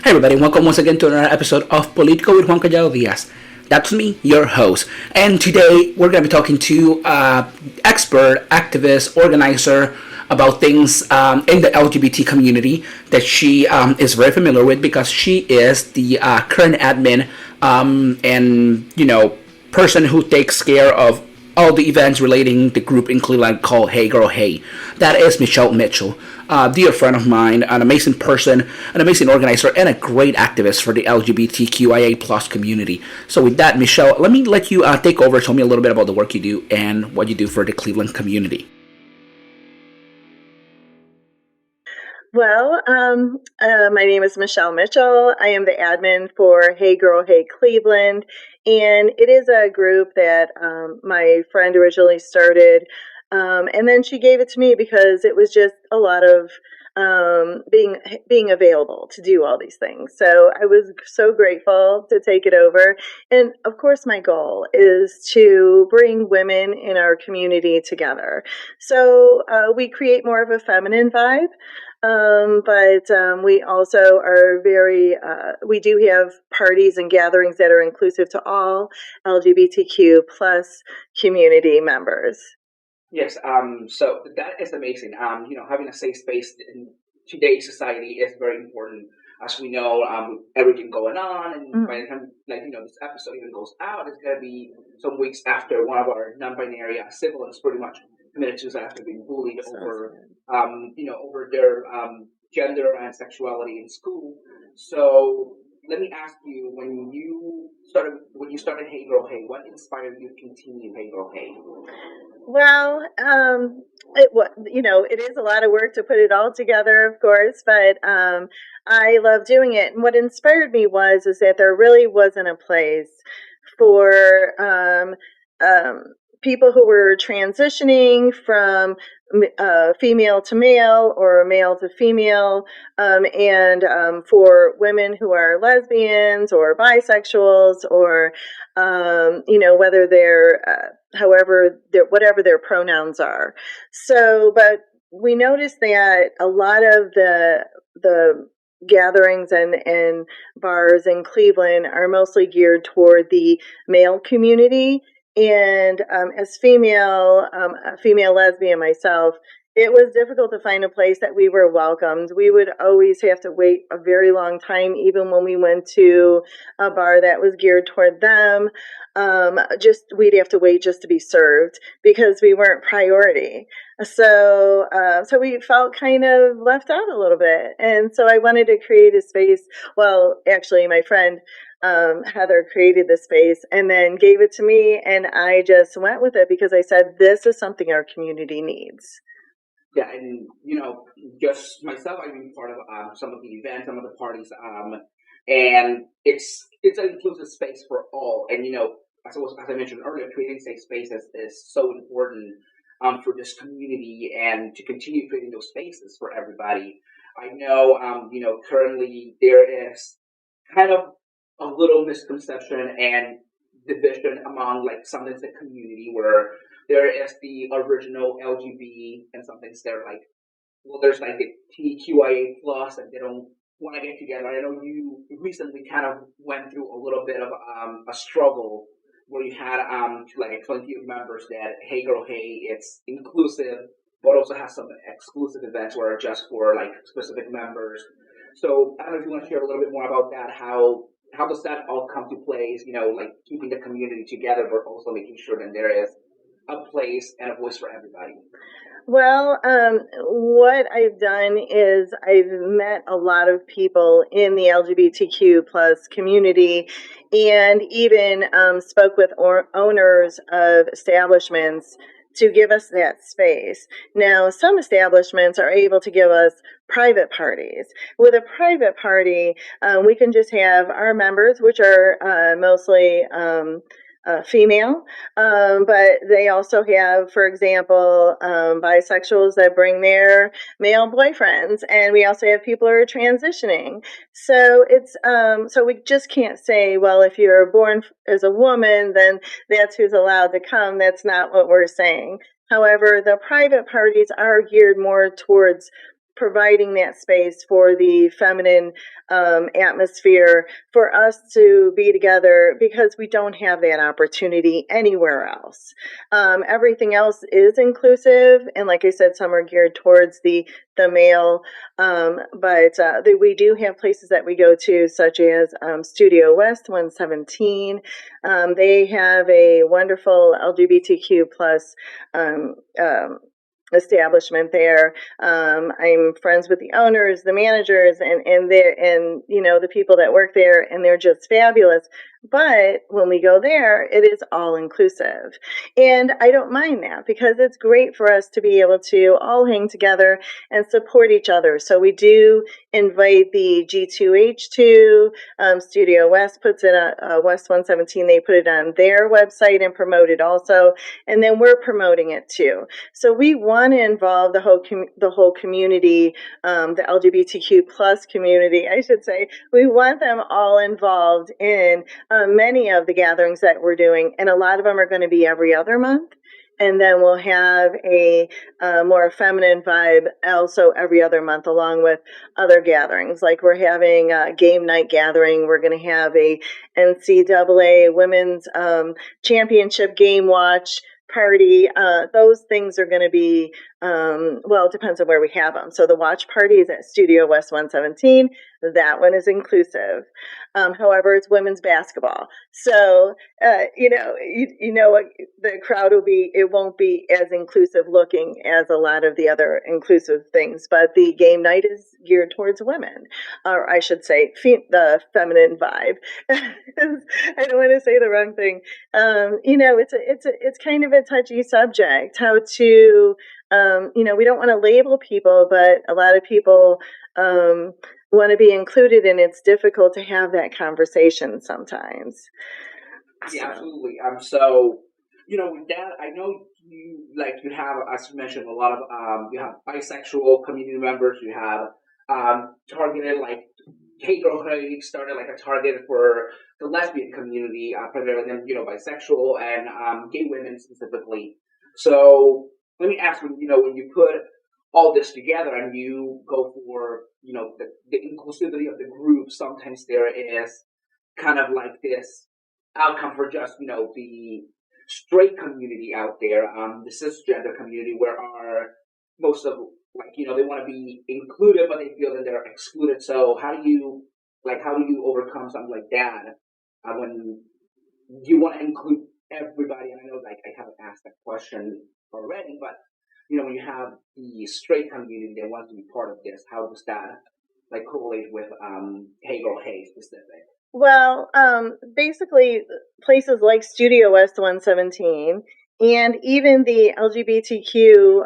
Hi everybody, welcome once again to another episode of Político with Juan Collado Díaz. That's me, your host. And today we're going to be talking to expert, activist, organizer about things in the LGBT community that she is very familiar with because she is the current admin and, person who takes care of all the events relating the group in Cleveland called Hey Girl Hey. That is Michelle Mitchell, a dear friend of mine, an amazing person, an amazing organizer, and a great activist for the LGBTQIA plus community. So with that, Michelle, let me let you take over. Tell me a little bit about the work you do and what you do for the Cleveland community. Well, my name is Michelle Mitchell. I am the admin for Hey Girl Hey Cleveland, and it is a group that my friend originally started, and then she gave it to me because it was just a lot of being available to do all these things. So I was so grateful to take it over, and of course, my goal is to bring women in our community together. So we create more of a feminine vibe. But we also are we do have parties and gatherings that are inclusive to all LGBTQ plus community members. Yes, so that is amazing. Having a safe space in today's society is very important. As we know, everything going on, and by the time, this episode even goes out, it's gonna be some weeks after one of our non-binary siblings pretty much committed suicide after being bullied over their gender and sexuality in school. So let me ask you, when you started Hey Girl Hey, what inspired you to continue Hey Girl Hey? Well, it is a lot of work to put it all together, of course, but I love doing it. And what inspired me is that there really wasn't a place for people who were transitioning from female to male or male to female, and for women who are lesbians or bisexuals or, whether they're, whatever their pronouns are. So, but we noticed that a lot of the gatherings and bars in Cleveland are mostly geared toward the male community. And as a female lesbian myself, it was difficult to find a place that we were welcomed. We would always have to wait a very long time, even when we went to a bar that was geared toward them. We'd have to wait just to be served because we weren't priority. So we felt kind of left out a little bit. And so I wanted to create a space. Well, actually, my friend Heather created the space and then gave it to me, and I just went with it because I said, this is something our community needs. Yeah, and just myself, I've been part of some of the events, some of the parties, and it's an inclusive space for all. And as I mentioned earlier, creating safe spaces is so important for this community and to continue creating those spaces for everybody. I know, currently there is kind of a little misconception and division among some in the community where there is the original LGB and some things they're there's the TQIA plus and they don't want to get together. I know you recently kind of went through a little bit of a struggle where you had plenty of members that Hey Girl Hey, it's inclusive but also has some exclusive events where are just for specific members. So I don't know if you want to share a little bit more about that. How does that all come to place? Keeping the community together, but also making sure that there is a place and a voice for everybody. Well, what I've done is I've met a lot of people in the LGBTQ plus community, and even spoke with owners of establishments to give us that space. Now, some establishments are able to give us private parties. With a private party, we can just have our members, which are mostly female, but they also have, for example, bisexuals that bring their male boyfriends, and we also have people who are transitioning. So so we just can't say, well, if you're born as a woman, then that's who's allowed to come. That's not what we're saying. However, the private parties are geared more towards providing that space for the feminine atmosphere for us to be together, because we don't have that opportunity anywhere else. Everything else is inclusive, and like I said, some are geared towards the male, but we do have places that we go to, such as Studio West 117. They have a wonderful LGBTQ plus establishment there. I'm friends with the owners, the managers, and the people that work there, and they're just fabulous. But when we go there, it is all inclusive. And I don't mind that, because it's great for us to be able to all hang together and support each other. So we do invite the G2H2, Studio West puts it on, West 117, they put it on their website and promote it also. And then we're promoting it too. So we want to involve the whole community, the LGBTQ plus community, I should say. We want them all involved in many of the gatherings that we're doing, and a lot of them are going to be every other month. And then we'll have a more feminine vibe also every other month, along with other gatherings. Like we're having a game night gathering. We're going to have a NCAA women's championship game watch party. Those things are going to be, it depends on where we have them. So the watch party is at Studio West 117. That one is inclusive. However, it's women's basketball. So, the crowd it won't be as inclusive looking as a lot of the other inclusive things, but the game night is geared towards women, or I should say the feminine vibe. I don't want to say the wrong thing. It's kind of a touchy subject, how to, we don't want to label people, but a lot of people, want to be included, and it's difficult to have that conversation sometimes. Yeah, absolutely. So, with that, I know you have, as you mentioned, a lot of you have bisexual community members. You have targeted Pedro started a target for the lesbian community, primarily then bisexual and gay women specifically. So let me ask you, when you put all this together and you go for the inclusivity of the group, sometimes there is kind of this outcome for just the straight community out there, the cisgender community, where most of they want to be included, but they feel that they're excluded. So how do you overcome something like that when you want to include everybody? And I know I haven't asked that question already, but when you have the straight community that wants to be part of this, how does that correlate with hey girl hey specific? Well, basically, places like Studio West 117 and even the LGBTQ,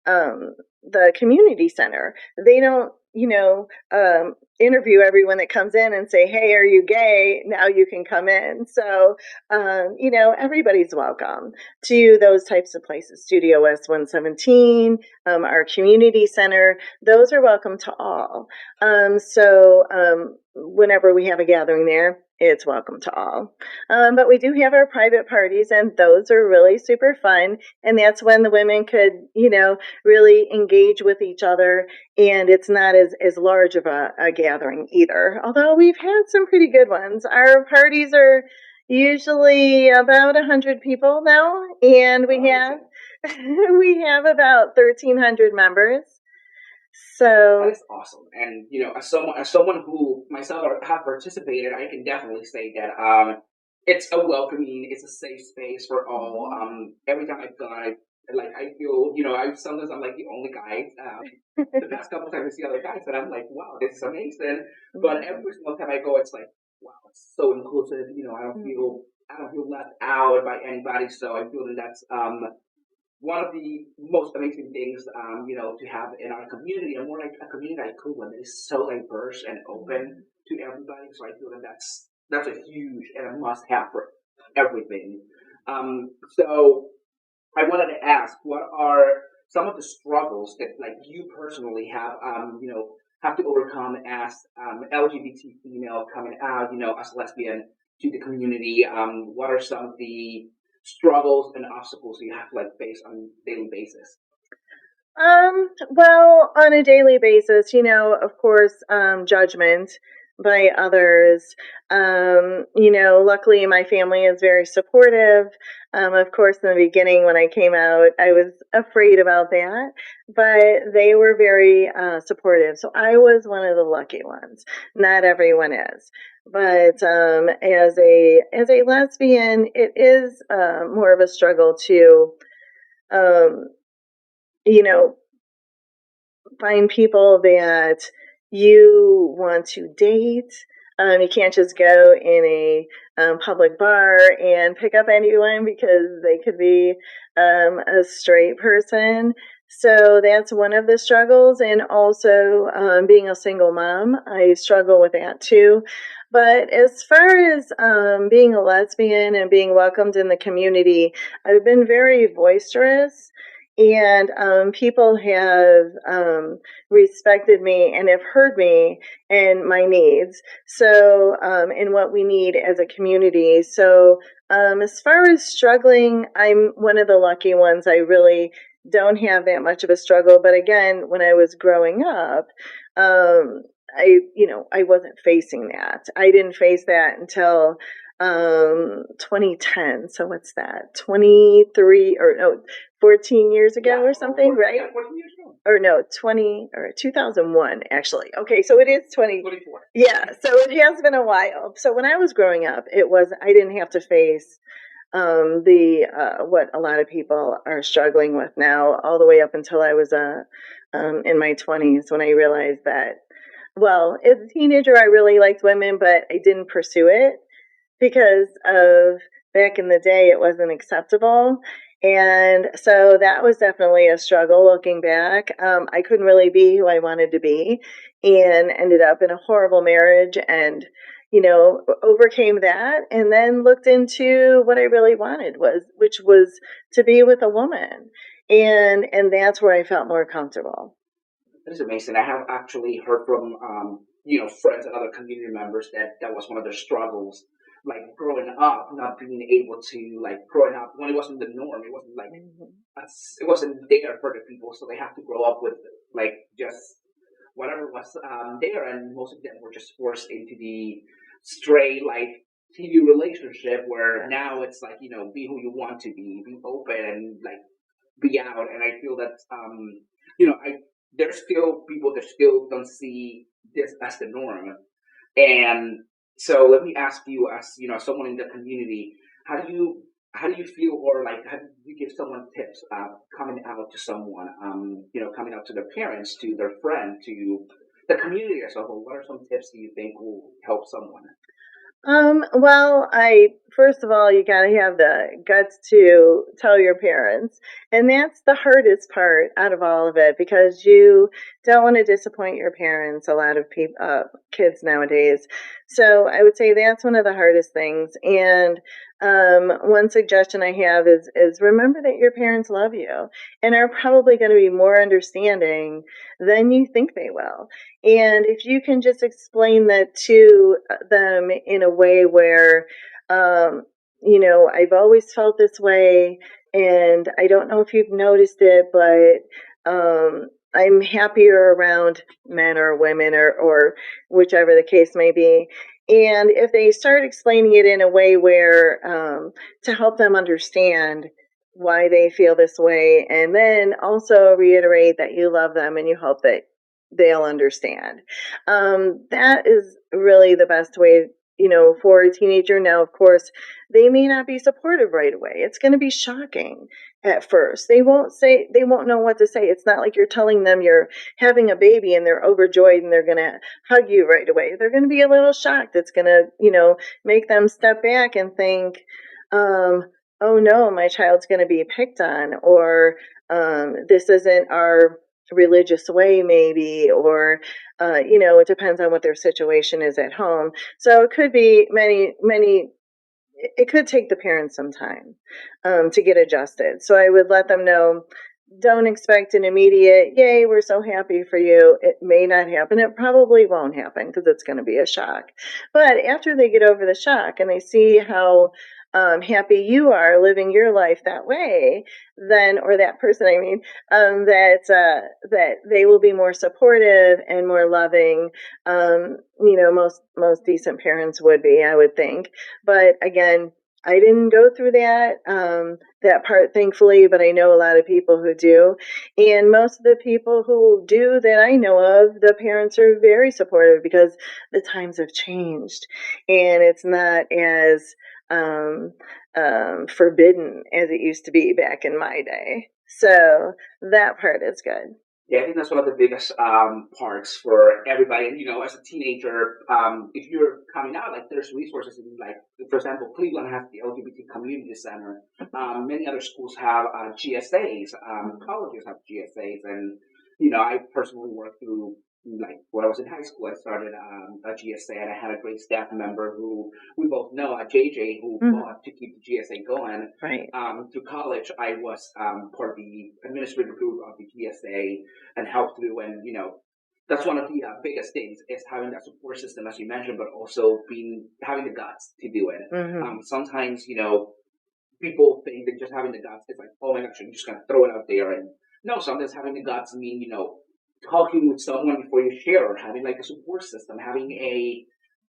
the community center, they don't, interview everyone that comes in and say, hey, are you gay? Now you can come in. So, everybody's welcome to those types of places. Studio West 117, our community center, those are welcome to all. Whenever we have a gathering there, it's welcome to all. But we do have our private parties, and those are really super fun. And that's when the women could, really engage with each other. And it's not as large of a gathering either. Although we've had some pretty good ones. Our parties are usually about 100 people now, and we have about 1,300 members. So that's awesome. And as someone who myself have participated, I can definitely say that it's a welcoming, it's a safe space for all. Every time I've gone, I feel sometimes I'm the only guy. The past couple times I see other guys, and I'm like, wow, this is amazing. But every single time I go, it's wow, it's so inclusive. I don't feel left out by anybody. So I feel that that's one of the most amazing things, to have in our community, and more like a community like Cleveland that is so diverse and open to everybody. So I feel that that's a huge and a must-have for everything. So I wanted to ask, what are some of the struggles that you personally have to overcome as LGBT female coming out, as lesbian to the community? What are some of the struggles and obstacles you have to face on a daily basis? Well, on a daily basis, of course, judgment by others. Luckily my family is very supportive. Of course, in the beginning when I came out, I was afraid about that, but they were very supportive. So I was one of the lucky ones. Not everyone is. But as a lesbian, it is more of a struggle to um, you know find people that you want to date. You can't just go in a public bar and pick up anyone because they could be a straight person. So that's one of the struggles. And also being a single mom, I struggle with that too. But as far as being a lesbian and being welcomed in the community, I've been very boisterous, and people have respected me and have heard me and my needs. So, and what we need as a community. So, as far as struggling, I'm one of the lucky ones. I really don't have that much of a struggle. But again, when I was growing up, I wasn't facing that. I didn't face that until 2010. So what's that? 23 or no, 14 years ago or something, right? Yeah, 14 years ago. Or no, 20 or 2001 actually. Okay, so it is 24. Yeah, so it has been a while. So when I was growing up, I didn't have to face the what a lot of people are struggling with now, all the way up until I was in my 20s, when I realized that, well, as a teenager, I really liked women, but I didn't pursue it because of back in the day, it wasn't acceptable. And so that was definitely a struggle looking back. I couldn't really be who I wanted to be and ended up in a horrible marriage, and, overcame that, and then looked into what I really wanted, which was to be with a woman. And that's where I felt more comfortable. That is amazing. I have actually heard from friends and other community members that was one of their struggles, like growing up, not being able to, like, growing up when it wasn't the norm. It wasn't like it wasn't there for the people, so they have to grow up with, like, just whatever was there, and most of them were just forced into the straight, like, TV relationship, where now it's like, be who you want to be open, and, like, be out. And I feel that I there's still people that still don't see this as the norm. And so let me ask you, as someone in the community, how do you feel, or, like, how do you give someone tips coming out to someone, coming out to their parents, to their friend, to the community as a whole? What are some tips do you think will help someone? Well, first of all, you got to have the guts to tell your parents. And that's the hardest part out of all of it, because you don't want to disappoint your parents, a lot of people, kids nowadays. So I would say that's one of the hardest things. And one suggestion I have is remember that your parents love you and are probably going to be more understanding than you think they will. And if you can just explain that to them in a way where, I've always felt this way, and I don't know if you've noticed it, but I'm happier around men or women, or whichever the case may be. And if they start explaining it in a way where to help them understand why they feel this way, and then also reiterate that you love them and you hope that they'll understand. That is really the best way, for a teenager. Now, of course, they may not be supportive right away. It's going to be shocking at first. They won't know what to say. It's not like you're telling them you're having a baby and they're overjoyed and they're going to hug you right away. They're going to be a little shocked. It's going to, make them step back and think, oh no, my child's going to be picked on, or this isn't our religious way, maybe, or it depends on what their situation is at home. So it could be many. It could take the parents some time to get adjusted. So I would let them know, don't expect an immediate, yay, we're so happy for you. It may not happen. It probably won't happen because it's going to be a shock. But after they get over the shock and they see how happy you are living your life that way, then, or that person, I mean, that they will be more supportive and more loving. Most decent parents would be, I would think. But again, I didn't go through that part, thankfully, but I know a lot of people who do. And most of the people who do that I know of, the parents are very supportive because the times have changed and it's not as forbidden as it used to be back in my day. So that part is good. Yeah, I think that's one of the biggest parts for everybody. And as a teenager, if you're coming out, like there's resources in, like, for example, Cleveland has the LGBT Community Center. Many other schools have GSAs. Colleges have GSAs, and I personally work through. Like when I was in high school, I started a GSA, and I had a great staff member who we both know, JJ, who fought to keep the GSA going. Right. Through college, I was part of the administrative group of the GSA and helped through. And that's one of the biggest things is having that support system, as you mentioned, but also having the guts to do it. Sometimes people think that just having the guts is like, oh my gosh, I'm just gonna throw it out there. And no, sometimes having the guts mean talking with someone before you share, or having like a support system, having a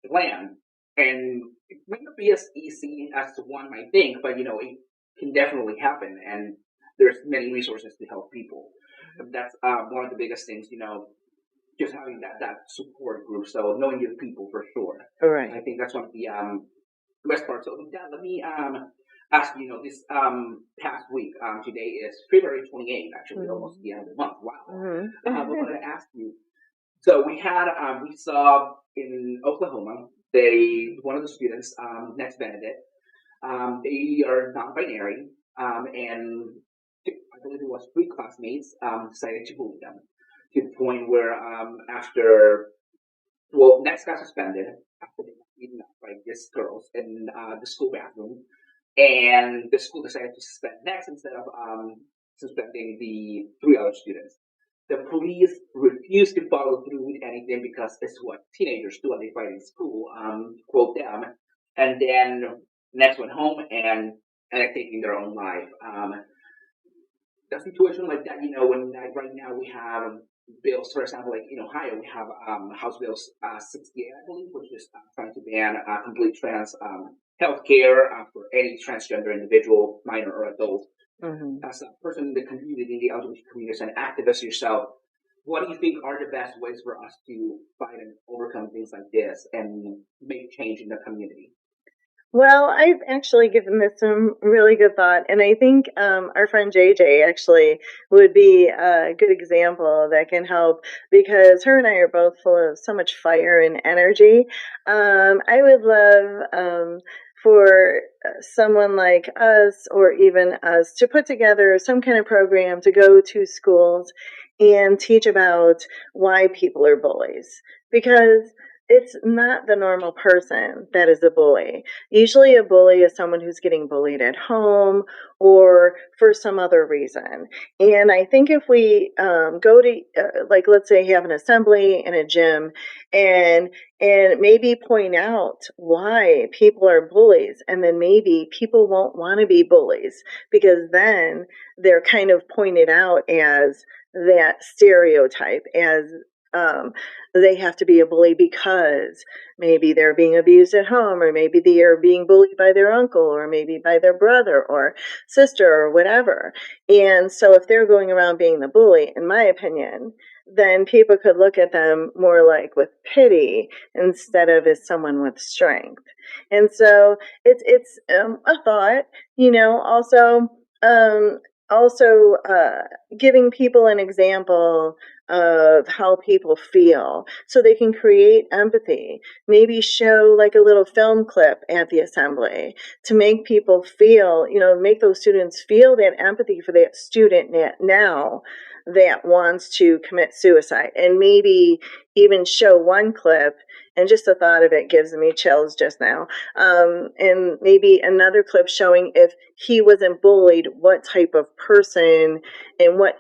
plan. And it may not be as easy as one might think, but it can definitely happen. And there's many resources to help people. That's one of the biggest things, just having that support group. So knowing your people for sure. All right. I think that's one of the best parts. So let me ask you, this past week, today is February 28th, actually, almost the end of the month. Wow. I wanted to ask you, so we saw in Oklahoma, one of the students, Next Benedict, they are non-binary, and I believe it was 3 classmates decided to bully them to the point where Next got suspended after they got beaten up by these girls in the school bathroom. And the school decided to suspend Next instead of suspending the 3 other students. The police refused to follow through with anything because it's what teenagers do when they fight in school, quote them. And then Next went home and ended up taking their own life. A situation like that, when right now we have bills, for example, like in Ohio, we have House Bill 68, I believe, which is trying to ban complete trans health care for any transgender individual, minor or adult. As a person in the community, in the LGBT community, as an activist yourself, what do you think are the best ways for us to fight and overcome things like this and make change in the community? Well, I've actually given this some really good thought, and I think our friend JJ actually would be a good example that can help because her and I are both full of so much fire and energy. I would love for someone like us or even us to put together some kind of program to go to schools and teach about why people are bullies, because it's not the normal person that is a bully. Usually a bully is someone who's getting bullied at home or for some other reason. And I think if we go to, like, let's say have an assembly in a gym and maybe point out why people are bullies, and then maybe people won't want to be bullies because then they're kind of pointed out as that stereotype, as they have to be a bully because maybe they're being abused at home, or maybe they are being bullied by their uncle, or maybe by their brother or sister or whatever. And so if they're going around being the bully, in my opinion, then people could look at them more like with pity instead of as someone with strength. And so it's a thought, also giving people an example of how people feel so they can create empathy. Maybe show like a little film clip at the assembly to make people feel, make those students feel that empathy for that student now that wants to commit suicide. And maybe even show one clip, and just the thought of it gives me chills just now. And maybe another clip showing if he wasn't bullied, what type of person and what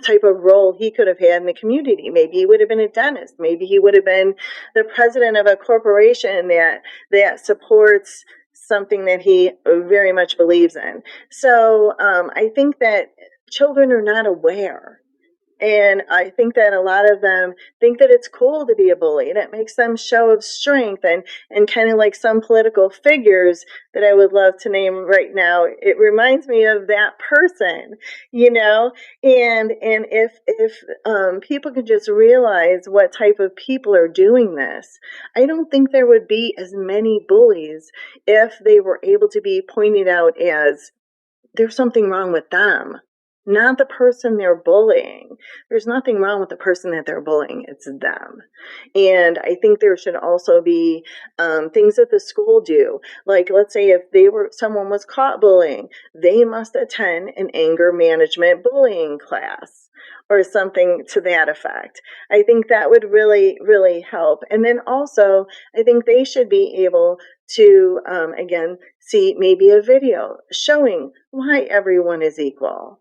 type of role he could have had in the community. Maybe he would have been a dentist. Maybe he would have been the president of a corporation that supports something that he very much believes in. So I think that children are not aware. And I think that a lot of them think that it's cool to be a bully, and it makes them show of strength, and kind of like some political figures that I would love to name right now. It reminds me of that person, and if people could just realize what type of people are doing this, I don't think there would be as many bullies if they were able to be pointed out as there's something wrong with them, not the person they're bullying. There's nothing wrong with the person that they're bullying. It's them. And I think there should also be things that the school do. Like, let's say if someone was caught bullying, they must attend an anger management bullying class or something to that effect. I think that would really, really help. And then also, I think they should be able to, again, see maybe a video showing why everyone is equal.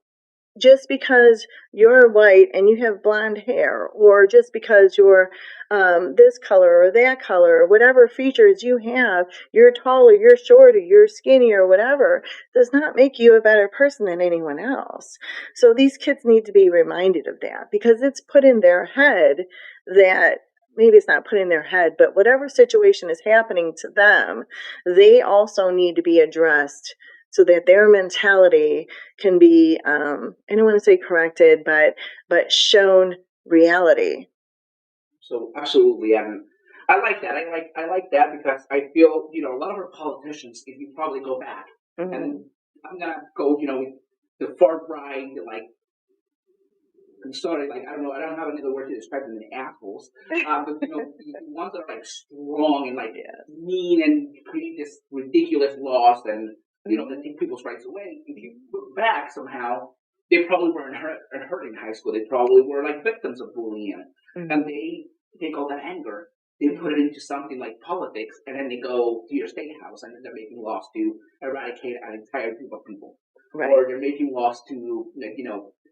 Just because you're white and you have blonde hair, or just because you're this color or that color, or whatever features you have, you're taller, you're shorter, you're skinny, or whatever, does not make you a better person than anyone else. So these kids need to be reminded of that, because it's put in their head that, maybe it's not put in their head, but whatever situation is happening to them, they also need to be addressed so that their mentality can be, I don't want to say corrected, but shown reality. So absolutely, and I like that. I like that because I feel a lot of our politicians, if you probably go back, Mm-hmm. and I'm gonna go with the far right, like conservative, like I don't know, I don't have another word to describe them than assholes. But the ones that are like strong and like mean and create this ridiculous laws and that take people's rights away. If you look back somehow, they probably weren't hurt in high school. They probably were like victims of bullying, and they take all that anger, they put it into something like politics, and then they go to your state house and they're making laws to eradicate an entire group of people, Right. or they're making laws to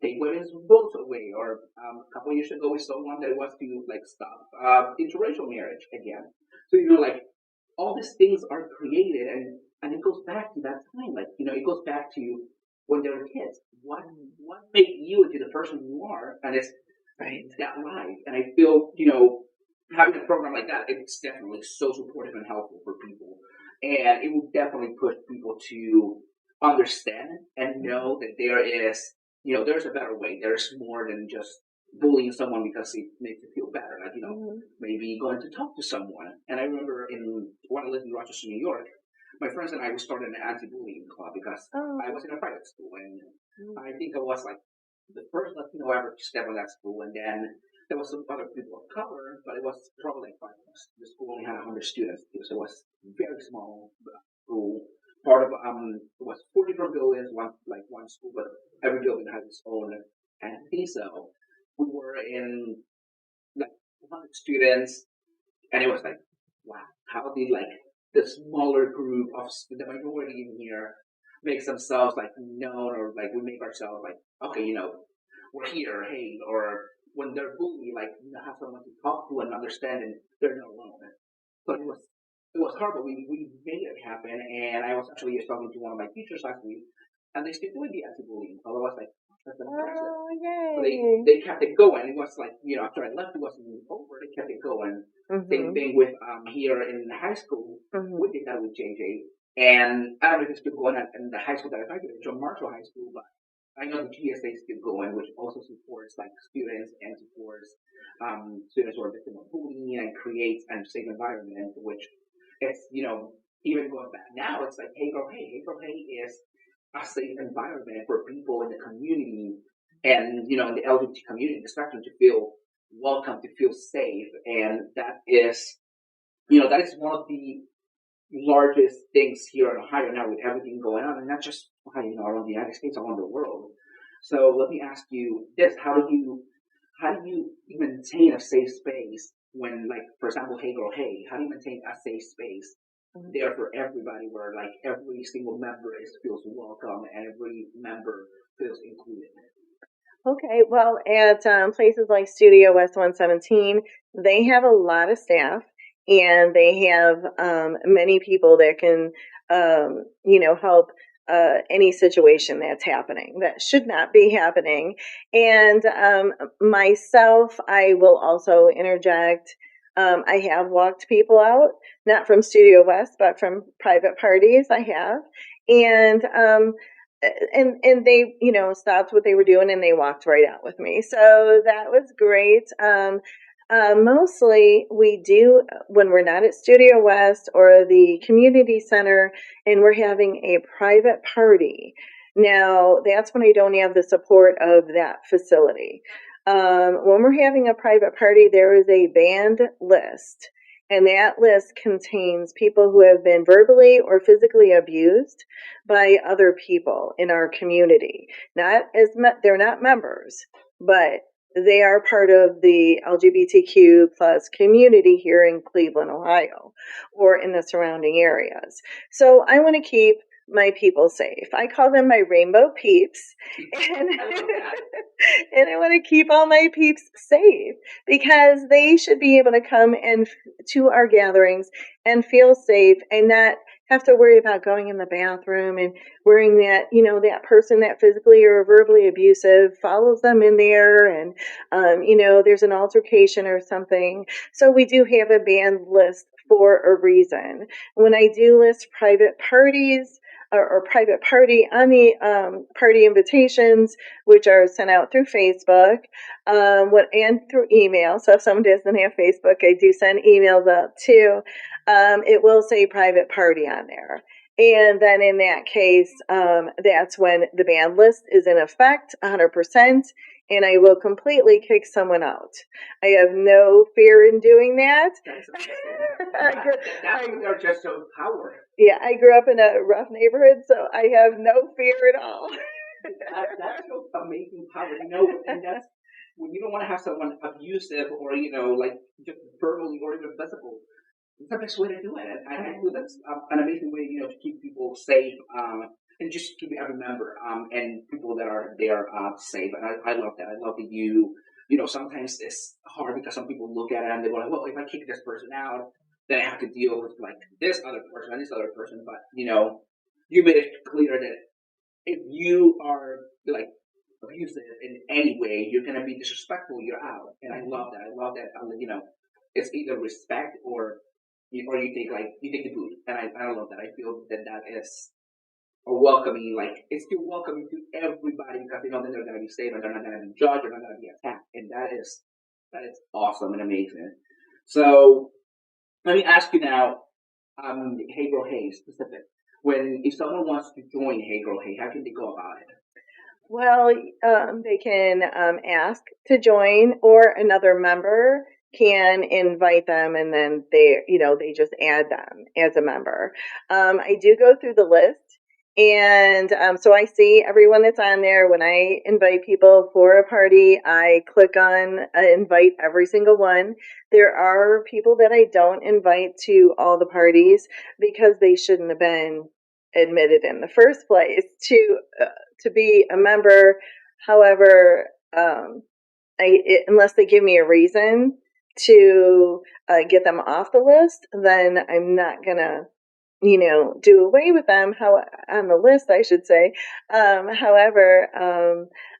take women's votes away. Or a couple of years ago, we saw one that was to like stop interracial marriage again. So like all these things are created, and it goes back to that time. Like it goes back to when they were kids. What made you into the person you are, and it's Right. that life. And I feel having a program like that, it's definitely so supportive and helpful for people, and it will definitely push people to understand and know that there is there's a better way. There's more than just bullying someone because it makes you feel better. Like maybe going to talk to someone. And I remember when I lived in Rochester, New York, my friends and I we started an anti-bullying club because I was in a private school, and I think I was like the first Latino ever to step on that school, and then there was some other people of color, but it was probably like 5 of us. The school only had 100 students, so it was very small school. Part of it was 4 different buildings, one school, but every building had its own entity. So we were in like 100 students, and it was like, wow, how did like the smaller group of the minority in here makes themselves like known, or like we make ourselves like, okay, we're here, hey, or when they're bullied, like have someone to talk to and understand, and they're not alone. But it was hard, but we made it happen. And I was actually just talking to one of my teachers last week, and they still doing the anti-bullying. So I was like, that's impressive. Oh, yay. So they kept it going. It was like after I left, it wasn't over. They kept it going. Same thing with here in high school. We did that with JJ. And I don't know if it's still going on in the high school that I graduated, John Marshall High School, but I know the GSA is still going, which also supports like students and supports students who are victims of bullying and creates a safe environment, which it's even going back now, it's like Hey Girl Hey. Hey Girl Hey is a safe environment for people in the community and in the LGBT community, the spectrum, to feel welcome, to feel safe, and that is that is one of the largest things here in Ohio now with everything going on, and not just around the United States, around the world. So let me ask you this: how do you maintain a safe space when, like, for example, Hey Girl Hey? How do you maintain a safe space there for everybody, where like every single member feels welcome and every member feels included? Okay, well, at places like Studio West 117, they have a lot of staff, and they have many people that can, help any situation that's happening that should not be happening. And myself, I will also interject. I have walked people out, not from Studio West, but from private parties. I have, and they, stopped what they were doing and they walked right out with me. So that was great. Mostly we do when we're not at Studio West or the community center and we're having a private party. Now, that's when I don't have the support of that facility. When we're having a private party, there is a banned list, and that list contains people who have been verbally or physically abused by other people in our community. They're not members, but they are part of the LGBTQ plus community here in Cleveland, Ohio, or in the surrounding areas. So I want to keep my people safe. I call them my rainbow peeps, and, and I want to keep all my peeps safe because they should be able to come and to our gatherings and feel safe and not have to worry about going in the bathroom and worrying that, that person that physically or verbally abusive follows them in there and, there's an altercation or something. So we do have a banned list for a reason. When I do list private parties, or private party on the party invitations, which are sent out through Facebook and through email. So if someone doesn't have Facebook, I do send emails out too. It will say private party on there. And then in that case, that's when the ban list is in effect 100%. And I will completely kick someone out. I have no fear in doing that. They're just so power. Yeah, I grew up in a rough neighborhood, so I have no fear at all. That's so amazing power, and that's when you don't want to have someone abusive or, like just verbally or even physical. It's the best way to do it. I feel that's an amazing way, to keep people safe and just keep every member and people that are there safe. And I love that. I love that sometimes it's hard because some people look at it and they go like, well, if I kick this person out, then I have to deal with like this other person and this other person. But, you made it clear that if you are like abusive in any way, you're going to be disrespectful, you're out. And I love that. I love that, it's either respect or you take the boot, and I love that. I feel that is a welcoming, like it's still welcoming to everybody because they know that they're gonna be safe and they're not gonna be judged, they're not gonna be attacked, and that is awesome and amazing. So let me ask you now, Hey Girl Hey specific. If someone wants to join Hey Girl Hey, how can they go about it? Well, they can ask to join, or another member can invite them, and then they just add them as a member. I do go through the list, and so I see everyone that's on there. When I invite people for a party, I click on invite every single one. There are people that I don't invite to all the parties because they shouldn't have been admitted in the first place to be a member. However, unless they give me a reason to get them off the list, then I'm not gonna, do away with them. On the list, I should say. However,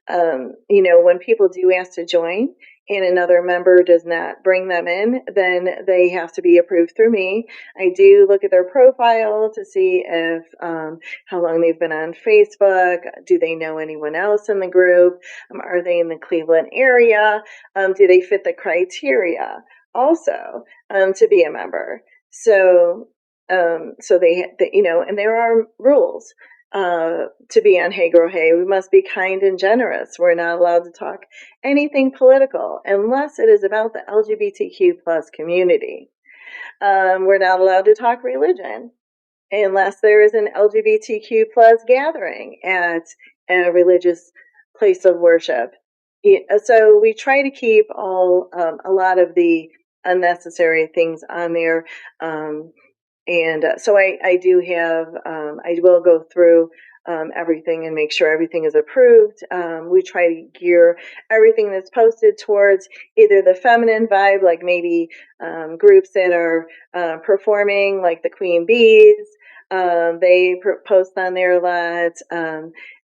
when people do ask to join and another member does not bring them in, then they have to be approved through me. I do look at their profile to see if how long they've been on Facebook. Do they know anyone else in the group? Are they in the Cleveland area? Do they fit the criteria also to be a member? So and there are rules to be on Hey Girl Hey. We must be kind and generous. We're not allowed to talk anything political unless it is about the LGBTQ plus community. We're not allowed to talk religion unless there is an LGBTQ plus gathering at a religious place of worship. So we try to keep a lot of the unnecessary things on there. And so I do have, I will go through everything and make sure everything is approved. We try to gear everything that's posted towards either the feminine vibe, like maybe groups that are performing, like the Queen Bees. They post on there a lot.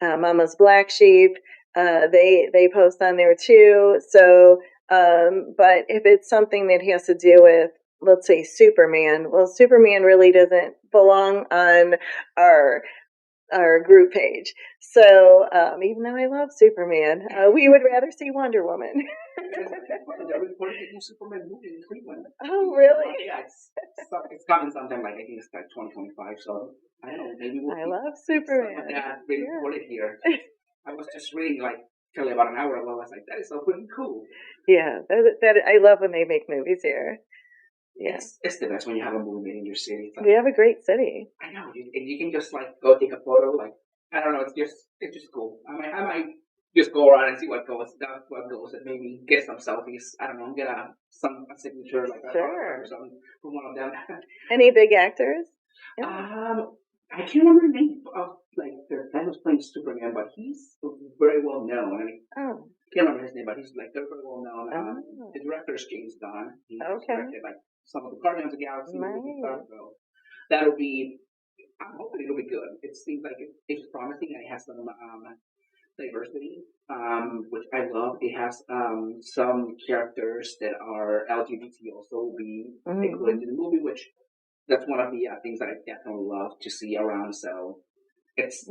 Mama's Black Sheep. They post on there too. So, but if it's something that has to do with, let's say, Superman, well, Superman really doesn't belong on our group page. So even though I love Superman, we would rather see Wonder Woman. They're reporting a new Superman movie in Cleveland. Oh, really? Yeah, it's coming sometime, like, I think it's like 2025, so I don't know, maybe we'll I love Superman. Yeah, being reported here. I was just reading, like, probably about an hour ago. I was like, that is so pretty cool. Yeah, that I love when they make movies here. Yeah. It's the best when you have a movie made in your city. Like, we have a great city. I know, and you can just like go take a photo. Like, I don't know, it's just cool. I might just go around and see what goes, and maybe get some selfies. I don't know, get a signature, like sure, or something from one of them. Any big actors? Yeah. I can't remember the name of like the guy who's playing Superman, but he's very well known. I can't remember his name, but he's like very well known. The director is James Gunn. He directed like some of the Guardians of the Galaxy movies. So that'll be. I'm hoping it'll be good. It seems like it's promising and it has some diversity, which I love. It has some characters that are LGBT also will be included in the movie, which. That's one of the things that I definitely love to see around. So it's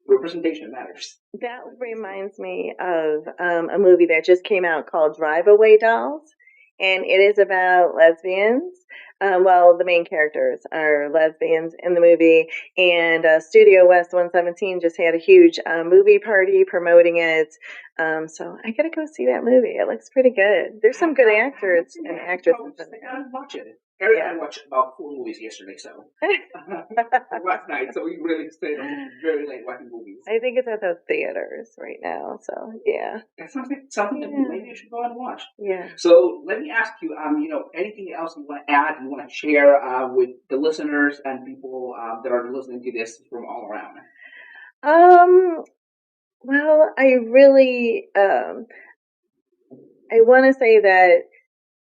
representation matters. That reminds me of a movie that just came out called Drive Away Dolls, and it is about lesbians. Well, the main characters are lesbians in the movie, and Studio West 117 just had a huge movie party promoting it. So I gotta go see that movie. It looks pretty good. There's some good actors and actresses in there. I gotta watch it. I watched about 4 movies yesterday, so last night. So we really stayed very late watching movies. I think it's at the theaters right now. So yeah, that sounds like something that maybe you should go and watch. Yeah. So let me ask you, anything else you want to add? You want to share with the listeners and people that are listening to this from all around? Well, I really I want to say that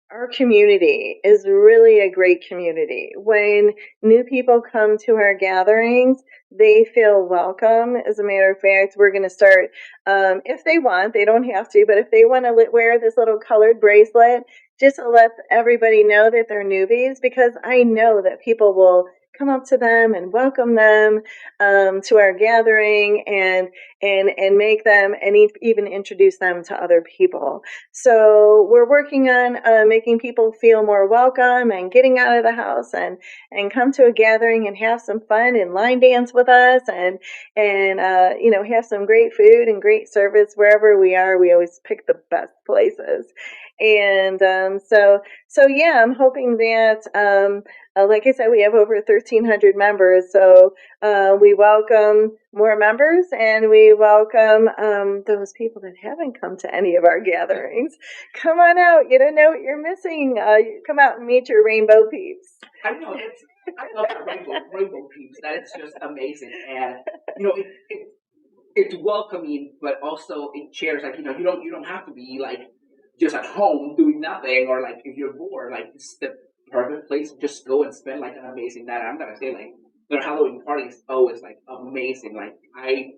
our community is really a great community. When new people come to our gatherings, they feel welcome. As a matter of fact, we're going to start, if they want, they don't have to, but if they want to wear this little colored bracelet, just to let everybody know that they're newbies, because I know that people will come up to them and welcome them to our gathering and make them and even introduce them to other people. So we're working on making people feel more welcome and getting out of the house and come to a gathering and have some fun and line dance with us and have some great food and great service wherever we are. We always pick the best places. And so yeah, I'm hoping that like I said, we have over 1,300 members, so we welcome more members, and we welcome those people that haven't come to any of our gatherings. Come on out. You don't know what you're missing. Come out and meet your rainbow peeps. I know. I love that rainbow peeps. That is just amazing. And, it's welcoming, but also it shares, like, you don't have to be, like, just at home doing nothing, or, like, if you're bored, like, it's the perfect place to just go and spend, like, an amazing night. I'm gonna say, like, their Halloween party is always, like, amazing. Like, I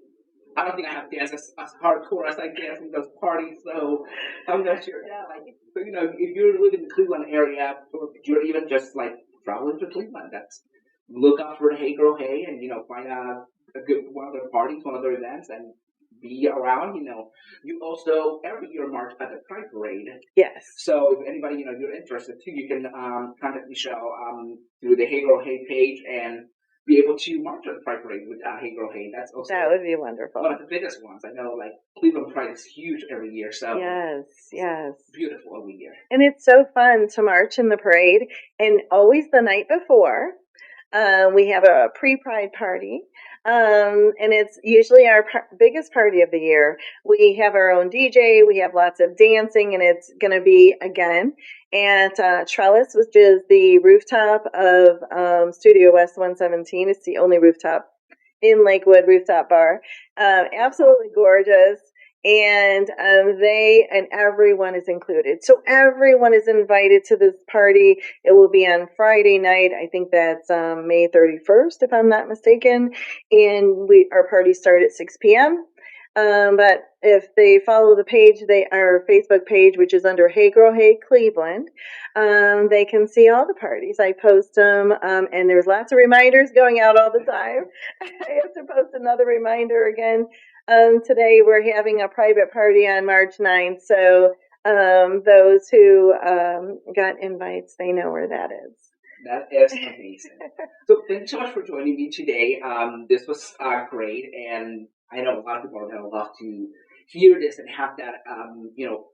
don't think I have danced as hardcore as I dance in those parties, so I'm not sure. Yeah, like, so, if you're living in the Cleveland area, or if you're even just, like, traveling to Cleveland, look out for the Hey Girl Hey, and, find a good one of their parties, one of their events, and be around. You also every year march at the Pride Parade. Yes. So if anybody you're interested too, you can contact Michelle through the Hey Girl Hey page and be able to march at the Pride Parade with Hey Girl Hey. That would be wonderful. One of the biggest ones. I know, like, Cleveland Pride is huge every year. So yes, beautiful every year. And it's so fun to march in the parade, and always the night before. We have a pre-Pride party, and it's usually our biggest party of the year. We have our own DJ, we have lots of dancing, and it's going to be, again, at Trellis, which is the rooftop of Studio West 117. It's the only rooftop in Lakewood Rooftop Bar. Absolutely gorgeous. And everyone is included. So everyone is invited to this party. It will be on Friday night. I think that's May 31st, if I'm not mistaken. And our party starts at 6 p.m. But if they follow the page, our Facebook page, which is under Hey Girl Hey Cleveland, they can see all the parties. I post them, and there's lots of reminders going out all the time. I have to post another reminder again. Today we're having a private party on March 9th, so those who got invites, they know where that is. That is amazing. So thanks so much for joining me today. This was great, and I know a lot of people are going to love to hear this and have that,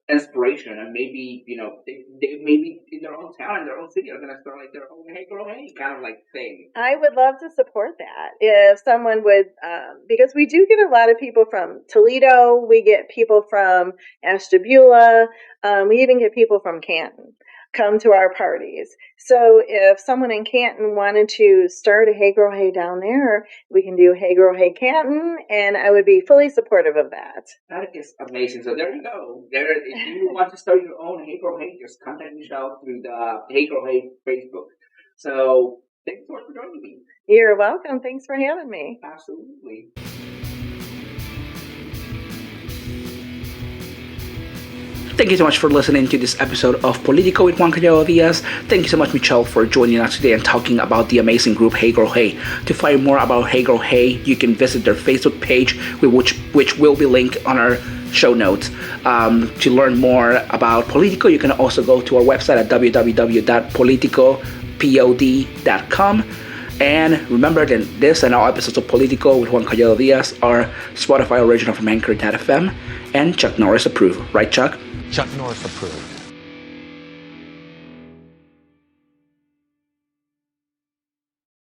inspiration, and maybe, they maybe in their own town, in their own city, are going to start like their own Hey Girl Hey kind of like thing. I would love to support that. If someone would, because we do get a lot of people from Toledo, we get people from Ashtabula, we even get people from Canton come to our parties. So if someone in Canton wanted to start a Hey Girl Hey down there, we can do Hey Girl Hey Canton, and I would be fully supportive of that. That is amazing. So there you go. If you want to start your own Hey Girl Hey, just contact Michelle through the Hey Girl Hey Facebook. So thanks so much for joining me. You're welcome. Thanks for having me. Absolutely. Thank you so much for listening to this episode of Político with Juan Collado Díaz. Thank you so much, Michelle, for joining us today and talking about the amazing group Hey Girl Hey. To find more about Hey Girl Hey, you can visit their Facebook page, which will be linked on our show notes. To learn more about Político, you can also go to our website at www.politicopod.com. And remember that this and all episodes of Político with Juan Collado Díaz are Spotify original from Anchor.fm and Chuck Norris approved. Right, Chuck? Chuck Norris approved.